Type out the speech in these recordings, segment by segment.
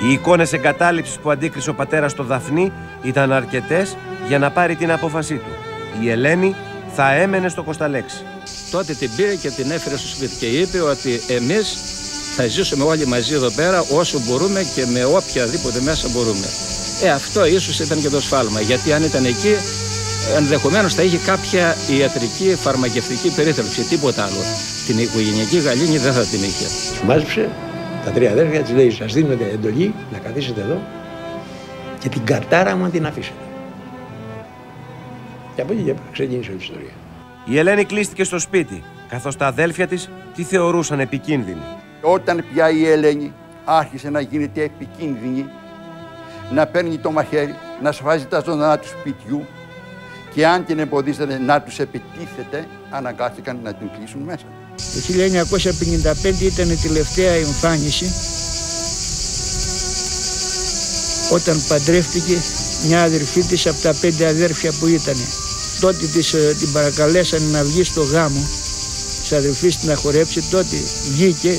Οι εικόνες εγκατάλειψης που αντίκρισε ο πατέρας στο Δαφνί ήταν αρκετές για να πάρει την απόφασή του. Η Ελένη θα έμενε στο Κοσταλέξη. Τότε την πήρε και την έφερε στο σπίτι και είπε ότι εμείς θα ζήσουμε όλοι μαζί εδώ πέρα όσο μπορούμε και με οποιαδήποτε μέσα μπορούμε. Αυτό ίσως ήταν και το σφάλμα, γιατί αν ήταν εκεί ενδεχομένως θα είχε κάποια ιατρική φαρμακευτική περίθαλψη, τίποτα άλλο. Την οικογενειακή γαλήνη δεν θα την είχε. Μάζεψε τα τρία αδέρφια, της λέει: σας δίνετε εντολή να καθίσετε εδώ και την κατάρα μου την αφήσετε. Και από εκεί και πέρα ξεκίνησε η ιστορία. Η Ελένη κλείστηκε στο σπίτι, καθώς τα αδέλφια της τη θεωρούσαν επικίνδυνη. Όταν πια η Ελένη άρχισε να γίνεται επικίνδυνη, να παίρνει το μαχαίρι, να σφάζει τα ζωντανά του σπιτιού και αν την εμποδίζεται να τους επιτίθεται, αναγκάστηκαν να την κλείσουν μέσα. Το 1955 ήταν η τελευταία εμφάνιση όταν παντρεύτηκε μια αδερφή της από τα 5 αδέρφια που ήταν. Τότε την παρακαλέσανε να βγει στο γάμο της αδερφής να χορέψει, τότε βγήκε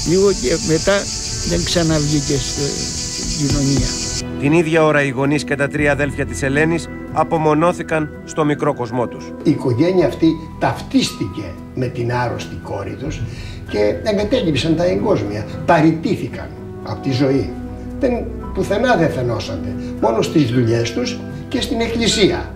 λίγο και μετά δεν ξαναβγήκε στην κοινωνία. Την ίδια ώρα οι γονείς και τα 3 αδέλφια της Ελένης απομονώθηκαν στο μικρό κοσμό τους. Η οικογένεια αυτή ταυτίστηκε με την άρρωστη κόρη τους και εγκατέλειψαν τα εγκόσμια, παραιτήθηκαν από τη ζωή. Πουθενά δεν φαινόσανται, μόνο στις δουλειές τους και στην εκκλησία.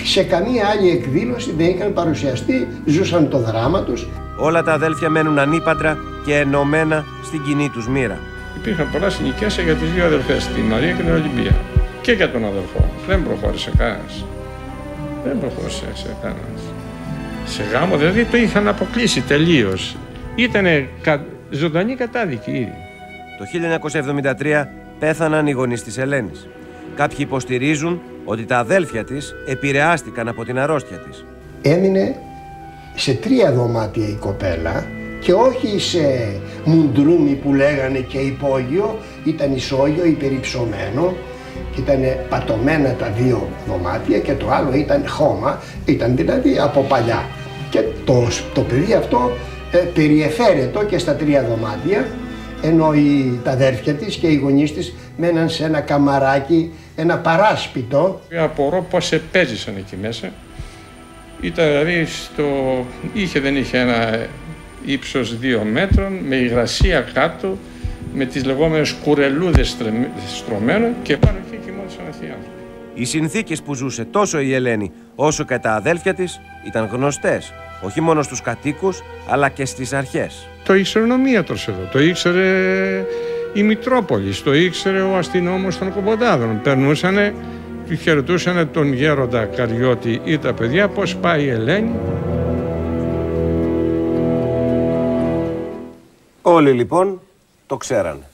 Σε καμία άλλη εκδήλωση δεν είχαν παρουσιαστεί, ζούσαν το δράμα τους. Όλα τα αδέλφια μένουν ανύπαντρα και ενωμένα στην κοινή τους μοίρα. Υπήρχαν πολλά συνοικίες για τις 2 αδελφές, τη Μαρία και την Ολυμπία. Και για τον αδελφό. Δεν προχώρησε κανένας. Δεν προχώρησε σε κανένας. Σε γάμο δηλαδή το είχαν αποκλείσει τελείως. Ήτανε ζωντανή κατάδικη ήδη. Το 1973 πέθαναν οι γονείς της Ελένης. Κάποιοι υποστηρίζουν ότι τα αδέλφια της επηρεάστηκαν από την αρρώστια της. Έμεινε σε 3 δωμάτια η κοπέλα και όχι σε μουντρούμι που λέγανε και υπόγειο, ήταν ισόγειο, υπερυψωμένο και ήταν πατωμένα τα 2 δωμάτια και το άλλο ήταν χώμα, ήταν δηλαδή από παλιά. Και το παιδί αυτό περιεφέρετο και στα 3 δωμάτια, ενώ τα αδέρφια της και οι γονείς της μέναν σε ένα καμαράκι, ένα παράσπιτο. Απορώ πώς επέζησαν εκεί μέσα. Ήταν δηλαδή δεν είχε ένα ύψος 2 μέτρων, με υγρασία κάτω, με τις λεγόμενες κουρελούδες στρωμένο και πάνω εκεί κοιμόντουσαν αυτοί οι άνθρωποι. Οι συνθήκες που ζούσε τόσο η Ελένη όσο και τα αδέλφια της ήταν γνωστές, όχι μόνο στους κατοίκους αλλά και στις αρχές. Το ήξερε ο νομίατρος εδώ, το ήξερε η Μητρόπολης, το ήξερε ο αστυνόμος των Κομποντάδων. Περνούσανε, του χαιρετούσανε τον γέροντα Καριώτη ή τα παιδιά, πώς πάει η Ελένη. Όλοι λοιπόν το ξέρανε.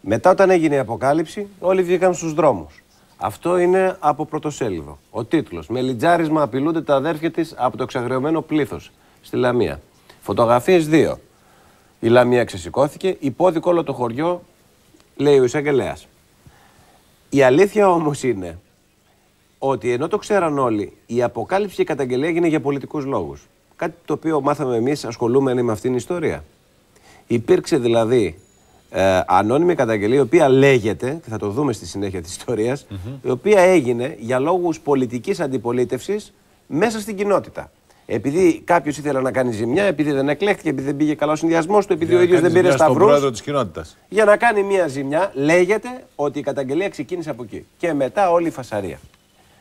Μετά όταν έγινε η αποκάλυψη, όλοι βγήκαν στους δρόμους. Αυτό είναι από πρωτοσέλιδο. Ο τίτλος: «Με λιτζάρισμα απειλούνται τα αδέρφια της από το εξαγριωμένο πλήθος» στη Λαμία. Φωτογραφίες 2. Η Λαμία ξεσηκώθηκε, υπόδικο όλο το χωριό, λέει ο εισαγγελέας. Η αλήθεια όμως είναι ότι ενώ το ξέραν όλοι, η αποκάλυψη και η καταγγελία έγινε για πολιτικούς λόγους. Κάτι το οποίο μάθαμε εμείς ασχολούμενοι με αυτήν την ιστορία. Υπήρξε δηλαδή ανώνυμη καταγγελία, η οποία λέγεται, και θα το δούμε στη συνέχεια της ιστορίας, η οποία έγινε για λόγους πολιτικής αντιπολίτευσης μέσα στην κοινότητα. Επειδή κάποιος ήθελε να κάνει ζημιά, επειδή δεν εκλέχθηκε, επειδή δεν πήγε καλά ο συνδυασμός του, επειδή ο ίδιος δεν πήρε σταυρούς. Για να κάνει μια ζημιά, λέγεται ότι η καταγγελία ξεκίνησε από εκεί. Και μετά όλη η φασαρία.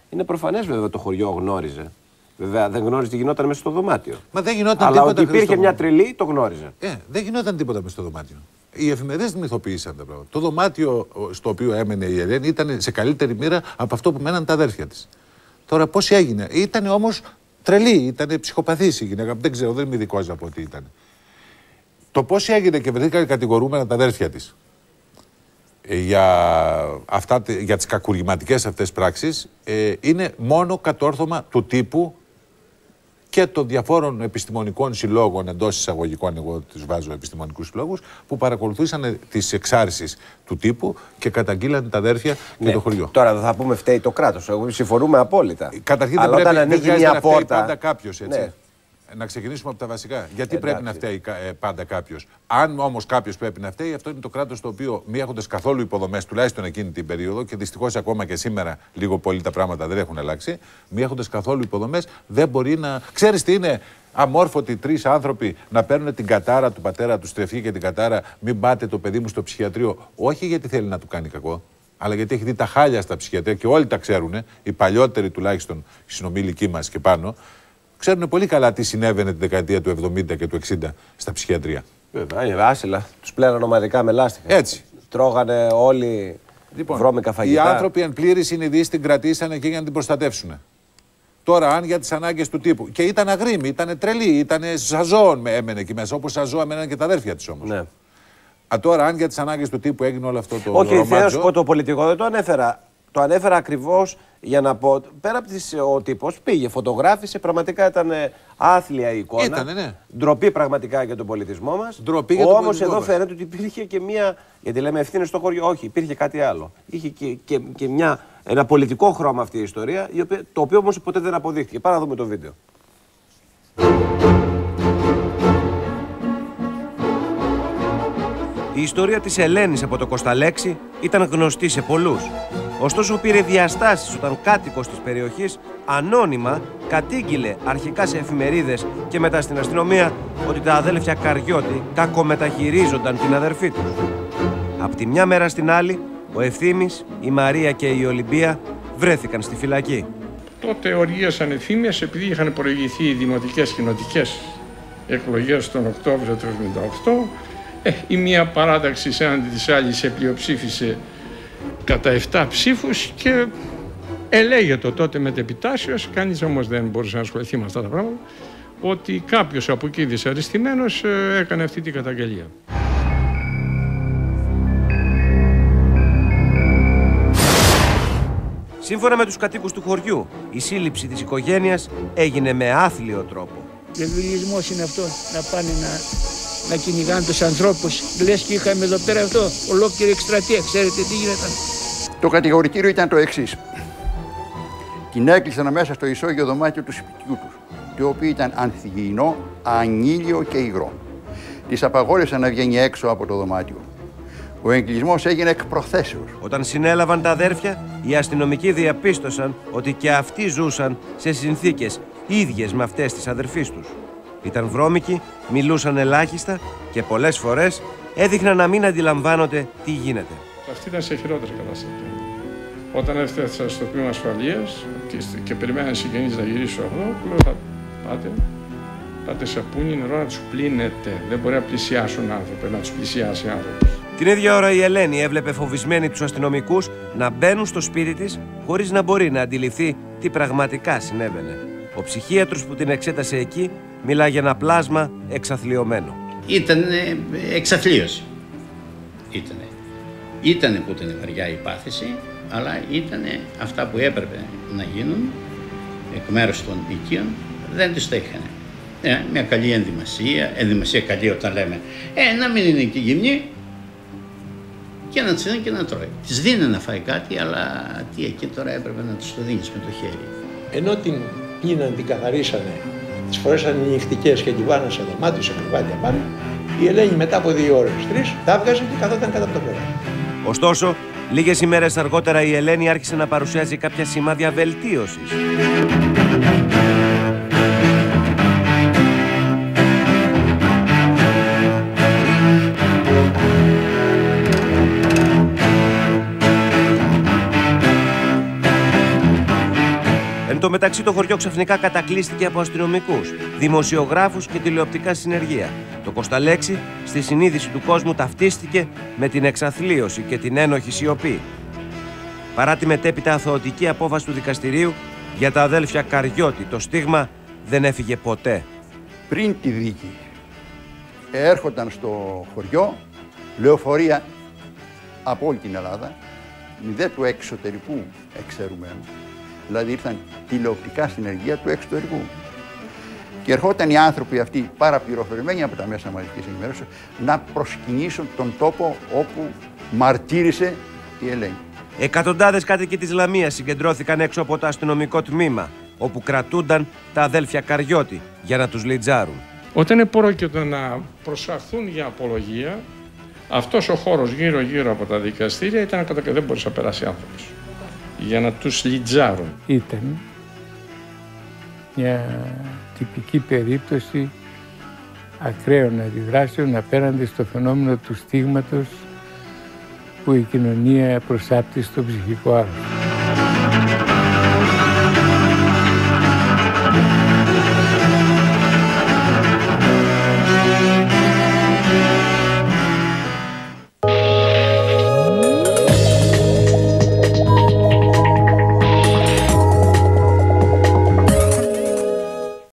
Είναι προφανές βέβαια το χωριό γνώριζε. Βέβαια δεν γνώριζε τι γινόταν μέσα στο δωμάτιο. Μα δεν γινόταν αλλά τίποτα. Ότι υπήρχε μια τρελή, το γνώριζε. Δεν γινόταν τίποτα μέσα στο δωμάτιο. Οι εφημερίδες μυθοποίησαν τα πράγματα. Το δωμάτιο στο οποίο έμενε η Ελένη ήταν σε καλύτερη μοίρα από αυτό που μέναν τα αδέρφια της. Τώρα πώς έγινε. Ήταν όμως τρελή, ήταν ψυχοπαθής η γυναίκα. Δεν ξέρω, δεν είμαι ειδικός να πω τι ήταν. Το πώς έγινε και βρεθήκαν κατηγορούμενα τα αδέρφια της για τις κακουργηματικές αυτές πράξεις είναι μόνο κατόρθωμα του τύπου και των διαφόρων επιστημονικών συλλόγων, εντός εισαγωγικών, εγώ τους βάζω επιστημονικούς συλλόγους, που παρακολουθούσαν τις εξάρσεις του τύπου και καταγγείλαν τα αδέρφια και το χωριό. Τώρα δεν θα πούμε φταίει το κράτος. Εγώ συμφωνούμε απόλυτα. Καταρχήν αλλά δεν όταν πρέπει ανοίγει μια πόρτα. Πάντα κάποιος, έτσι. Ναι. Να ξεκινήσουμε από τα βασικά. Γιατί πρέπει να φταίει πάντα κάποιος? Αν όμως κάποιος πρέπει να φταίει, αυτό είναι το κράτος το οποίο, μη έχοντας καθόλου υποδομές, τουλάχιστον εκείνη την περίοδο, και δυστυχώς ακόμα και σήμερα λίγο πολύ τα πράγματα δεν έχουν αλλάξει, μη έχοντας καθόλου υποδομές, δεν μπορεί να. Ξέρεις τι είναι? Αμόρφωτοι τρεις άνθρωποι να παίρνουν την κατάρα του πατέρα του, στρεφή και την κατάρα, μην πάτε το παιδί μου στο ψυχιατρίο. Όχι γιατί θέλει να του κάνει κακό, αλλά γιατί έχει δει τα χάλια στα ψυχιατρία και όλοι τα ξέρουν, οι παλιότεροι τουλάχιστον, οι συνομιλικοί μας και πάνω, ξέρουν πολύ καλά τι συνέβαινε τη δεκαετία του 70 και του 60 στα ψυχιατρία. Βέβαια, είναι άσυλα. Τους πλέναν ομαδικά με λάστιχα. Έτσι. Τρώγανε όλοι βρώμικα φαγητά. Οι άνθρωποι εν πλήρη συνειδήσεις την κρατήσανε και για να την προστατεύσουν. Τώρα, αν για τις ανάγκες του τύπου. Και ήταν αγρίμοι, ήταν τρελοί, ήταν σαν ζώων έμενε εκεί μέσα. Όπως σαν ζώα έμεναν και τα αδέρφια της όμως. Ναι. Τώρα, αν για τις ανάγκες του τύπου έγινε όλο αυτό το. Όχι, θέλω να σου πω το πολιτικό, δεν το ανέφερα. Το ανέφερα ακριβώς για να πω. Πέρα από ο τύπος πήγε, φωτογράφησε, πραγματικά ήταν άθλια η εικόνα. Ήτανε, ναι. Ντροπή πραγματικά για τον πολιτισμό μας. Όμως εδώ φαίνεται ότι υπήρχε και μία. Γιατί λέμε ευθύνες στο χωριό. Όχι, υπήρχε κάτι άλλο. Είχε και ένα πολιτικό χρώμα αυτή η ιστορία, το οποίο όμως ποτέ δεν αποδείχθηκε. Πάμε να δούμε το βίντεο. Η ιστορία της Ελένης από το Κοσταλέξη ήταν γνωστή σε πολλούς. Ωστόσο πήρε διαστάσεις όταν κάτοικος της περιοχής ανώνυμα κατήγγειλε αρχικά σε εφημερίδες και μετά στην αστυνομία ότι τα αδέλφια Καριώτη κακομεταχειρίζονταν την αδερφή τους. Από τη μια μέρα στην άλλη, ο Ευθύμης, η Μαρία και η Ολυμπία βρέθηκαν στη φυλακή. Τότε οργίασαν ευθύμιες επειδή είχαν προηγηθεί οι δημοτικές κοινοτικές εκλογές τον Οκτώβριο του 1978. Η μία παράταξη έναντι της άλλης επλειοψήφισε κατά 7 ψήφους και ελέγεται τότε μετεπιτάσεως, κανείς όμως δεν μπορούσε να ασχοληθεί με αυτά τα πράγματα, ότι κάποιος από εκεί δυσαρεστημένος έκανε αυτή την καταγγελία. Σύμφωνα με τους κατοίκους του χωριού, η σύλληψη της οικογένειας έγινε με άθλιο τρόπο. Λεβιλισμός είναι αυτό, να πάνε να κυνηγάνε τους ανθρώπους. Λες και είχαμε εδώ πέρα αυτό, ολόκληρη εκστρατεία. Ξέρετε τι γίνεται? Το κατηγορητήριο ήταν το εξής. Την έκλεισαν μέσα στο ισόγειο δωμάτιο του σπιτιού τους, το οποίο ήταν ανθυγιεινό, ανήλιο και υγρό. Της απαγόρευσαν να βγαίνει έξω από το δωμάτιο. Ο εγκλεισμός έγινε εκ προθέσεως. Όταν συνέλαβαν τα αδέρφια, οι αστυνομικοί διαπίστωσαν ότι και αυτοί ζούσαν σε συνθήκες ίδιες με αυτές της αδερφής τους. Ήταν βρώμικοι, μιλούσαν ελάχιστα και πολλές φορές έδειχναν να μην αντιλαμβάνονται τι γίνεται. Αυτή ήταν σε χειρότερη κατάσταση. Όταν έφτασα στο τμήμα ασφαλείας και περιμέναν συγγενείς να γυρίσω εδώ, του λέω: πάτε σαπούνι, νερό να τους πλύνετε. Δεν μπορεί να πλησιάσουν άνθρωποι, να τους πλησιάσει άνθρωπος. Την ίδια ώρα η Ελένη έβλεπε φοβισμένη τους αστυνομικούς να μπαίνουν στο σπίτι της χωρίς να μπορεί να αντιληφθεί τι πραγματικά συνέβαινε. Ο ψυχίατρος που την εξέτασε εκεί μιλά για ένα πλάσμα εξαθλιωμένο. Ήταν εξαθλίωση. Ήτανε που ήταν βαριά η πάθηση, αλλά ήτανε αυτά που έπρεπε να γίνουν εκ μέρους των οικείων, δεν τις το είχαν. Μια καλή ενδυμασία καλή όταν λέμε, να μην είναι και γυμνή και να της δίνει και να τρώει. Της δίνει να φάει κάτι, αλλά τι εκεί τώρα έπρεπε να της το δίνεις με το χέρι. Ενώ την πλύναν, την καθαρίσανε, τις φορέσανε νυχτικές και τη βάνανε σε δωμάτιο, σε κρεβάτια πάνω, η Ελένη μετά από 2 ώρες, 3, τα έβγαζε και καθόταν κατά από το κρεβάτι. Ωστόσο, λίγες ημέρες αργότερα η Ελένη άρχισε να παρουσιάζει κάποια σημάδια βελτίωσης. Εν τω μεταξύ το χωριό ξαφνικά κατακλείστηκε από αστυνομικούς, δημοσιογράφους και τηλεοπτικά συνεργεία. Το Κοσταλέξη στη συνείδηση του κόσμου ταυτίστηκε με την εξαθλίωση και την ένοχη σιωπή. Παρά τη μετέπειτα αθωωτική απόφαση του δικαστηρίου, για τα αδέλφια Καριώτη το στίγμα δεν έφυγε ποτέ. Πριν τη δίκη έρχονταν στο χωριό λεωφορεία από όλη την Ελλάδα, μηδέ του εξωτερικού εξαιρουμένου. Δηλαδή ήρθαν τηλεοπτικά συνεργεία του εξωτερικού. Και ερχόταν οι άνθρωποι αυτοί παραπληροφορημένοι από τα μέσα μαζικής ενημέρωσης να προσκυνήσουν τον τόπο όπου μαρτύρησε η Ελένη. Εκατοντάδες κάτοικοι της Λαμίας συγκεντρώθηκαν έξω από το αστυνομικό τμήμα. όπου κρατούνταν τα αδέλφια Καριώτη για να τους λιτζάρουν. Όταν επρόκειτο να προσαχθούν για απολογία, αυτός ο χώρος γύρω-γύρω από τα δικαστήρια ήταν δεν μπορούσε να περάσει άνθρωπος για να τους λιτζάρουν. Ήταν μια τυπική περίπτωση ακραίων αντιδράσεων απέναντι στο φαινόμενο του στίγματος που η κοινωνία προσάπτει στο ψυχικό άρρωστο.